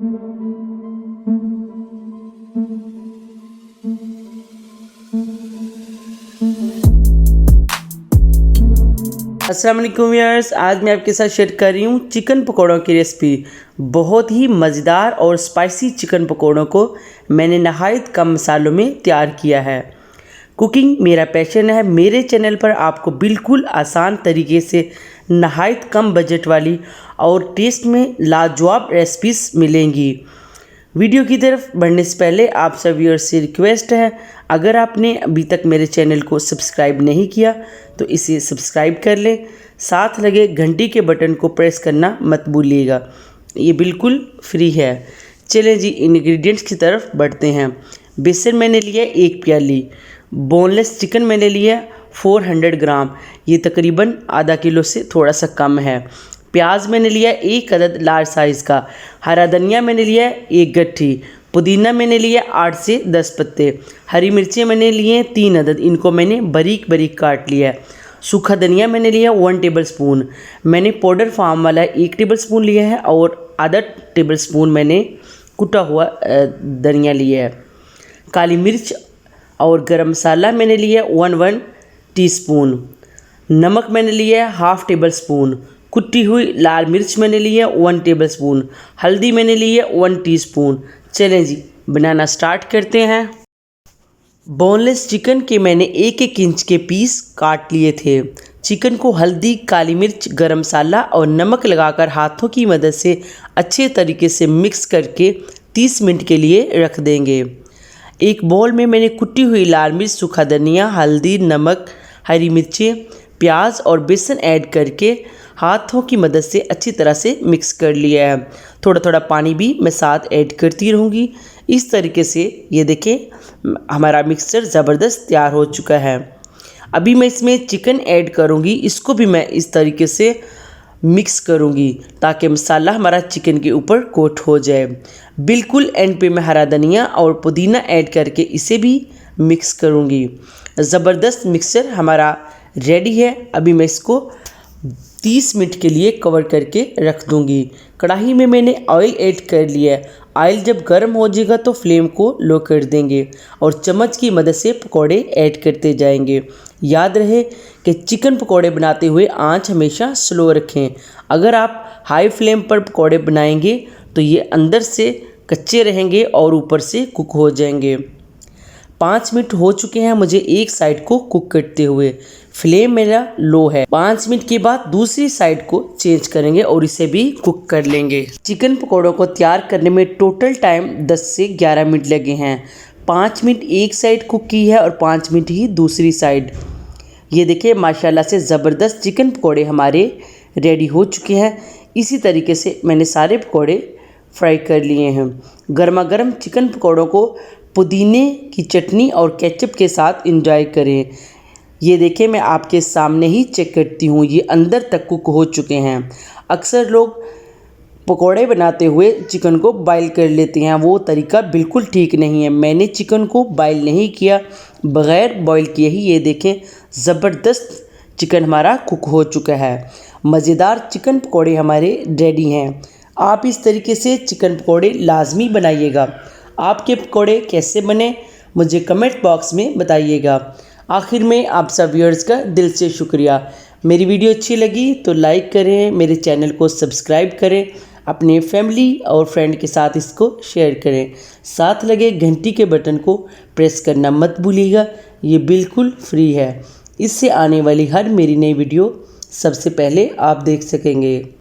अस्सलाम वालेकुम व्यूअर्स, आज मैं आपके साथ शेयर कर रही हूँ चिकन पकौड़ों की रेसिपी। बहुत ही मज़ेदार और स्पाइसी चिकन पकौड़ों को मैंने नहायत कम मसालों में तैयार किया है। कुकिंग मेरा पैशन है। मेरे चैनल पर आपको बिल्कुल आसान तरीके से नहायत कम बजट वाली और टेस्ट में लाजवाब रेसिपीज़ मिलेंगी। वीडियो की तरफ बढ़ने से पहले आप सब व्यूअर्स से रिक्वेस्ट है, अगर आपने अभी तक मेरे चैनल को सब्सक्राइब नहीं किया तो इसे सब्सक्राइब कर लें, साथ लगे घंटी के बटन को प्रेस करना मत भूलिएगा। ये बिल्कुल फ्री है। चलें जी, इंग्रेडिएंट्स की तरफ बढ़ते हैं। बेसन मैंने लिया 1 प्याली, बोनलेस चिकन मैंने लिया 400 ग्राम, ये तकरीबन आधा किलो से थोड़ा सा कम है। प्याज मैंने लिया 1 अदद लार्ज साइज़ का, हरा धनिया मैंने लिया 1 गट्ठी, पुदीना मैंने लिया 8 से 10 पत्ते, हरी मिर्चें मैंने लिए 3 अदद, इनको मैंने बारीक बारीक काट लिया है। सूखा धनिया मैंने लिया 1 टेबल स्पून, मैंने पाउडर फार्म वाला 1 टेबल स्पून लिया है और आधा टेबल स्पून मैंने कुटा हुआ धनिया लिया है। काली मिर्च और गरम मसाला मैंने लिया 1 टीस्पून, नमक मैंने लिया है हाफ़ टेबल स्पून, कुटी हुई लाल मिर्च मैंने लिया 1 टेबल स्पून, हल्दी मैंने लिया 1 टीस्पून। चलें जी, बनाना स्टार्ट करते हैं। बोनलेस चिकन के मैंने 1-1 इंच के पीस काट लिए थे। चिकन को हल्दी, काली मिर्च, गरम मसाला और नमक लगाकर हाथों की मदद से अच्छे तरीके से मिक्स करके 30 मिनट के लिए रख देंगे। एक बाउल में मैंने कुटी हुई लाल मिर्च, सूखा धनिया, हल्दी, नमक, हरी मिर्चें, प्याज और बेसन ऐड करके हाथों की मदद से अच्छी तरह से मिक्स कर लिया है। थोड़ा थोड़ा पानी भी मैं साथ ऐड करती रहूँगी। इस तरीके से ये देखें हमारा मिक्सचर ज़बरदस्त तैयार हो चुका है। अभी मैं इसमें चिकन ऐड करूँगी, इसको भी मैं इस तरीके से मिक्स करूँगी ताकि मसाला हमारा चिकन के ऊपर कोट हो जाए। बिल्कुल एंड पे मैं हरा धनिया और पुदीना ऐड करके इसे भी मिक्स करूँगी। ज़बरदस्त मिक्सचर हमारा रेडी है। अभी मैं इसको 30 मिनट के लिए कवर करके रख दूंगी। कढ़ाई में मैंने ऑयल ऐड कर लिया है। ऑयल जब गर्म हो जाएगा तो फ्लेम को लो कर देंगे और चम्मच की मदद से पकौड़े ऐड करते जाएंगे। याद रहे कि चिकन पकौड़े बनाते हुए आंच हमेशा स्लो रखें। अगर आप हाई फ्लेम पर पकौड़े बनाएंगे तो ये अंदर से कच्चे रहेंगे और ऊपर से कुक हो जाएंगे। 5 मिनट हो चुके हैं मुझे एक साइड को कुक करते हुए। फ्लेम मेरा लो है। 5 मिनट के बाद दूसरी साइड को चेंज करेंगे और इसे भी कुक कर लेंगे। चिकन पकौड़ों को तैयार करने में टोटल टाइम 10 से 11 मिनट लगे हैं। 5 मिनट एक साइड कुक की है और 5 मिनट ही दूसरी साइड। ये देखिए माशाल्लाह से ज़बरदस्त चिकन पकौड़े हमारे रेडी हो चुके हैं। इसी तरीके से मैंने सारे पकौड़े फ्राई कर लिए हैं। गर्मा गर्म चिकन पकौड़ों को पुदीने की चटनी और केचप के साथ एंजॉय करें। ये देखें मैं आपके सामने ही चेक करती हूँ, ये अंदर तक कुक हो चुके हैं। अक्सर लोग पकौड़े बनाते हुए चिकन को बॉईल कर लेते हैं, वो तरीका बिल्कुल ठीक नहीं है। मैंने चिकन को बॉईल नहीं किया, बग़ैर बॉईल किए ही ये देखें ज़बरदस्त चिकन हमारा कुक हो चुका है। मज़ेदार चिकन पकौड़े हमारे रेडी हैं। आप इस तरीके से चिकन पकौड़े लाजमी बनाइएगा। आपके पकौड़े कैसे बने मुझे कमेंट बॉक्स में बताइएगा। आखिर में आप सब व्यूअर्स का दिल से शुक्रिया। मेरी वीडियो अच्छी लगी तो लाइक करें, मेरे चैनल को सब्सक्राइब करें, अपने फैमिली और फ्रेंड के साथ इसको शेयर करें, साथ लगे घंटी के बटन को प्रेस करना मत भूलिएगा। ये बिल्कुल फ्री है। इससे आने वाली हर मेरी नई वीडियो सबसे पहले आप देख सकेंगे।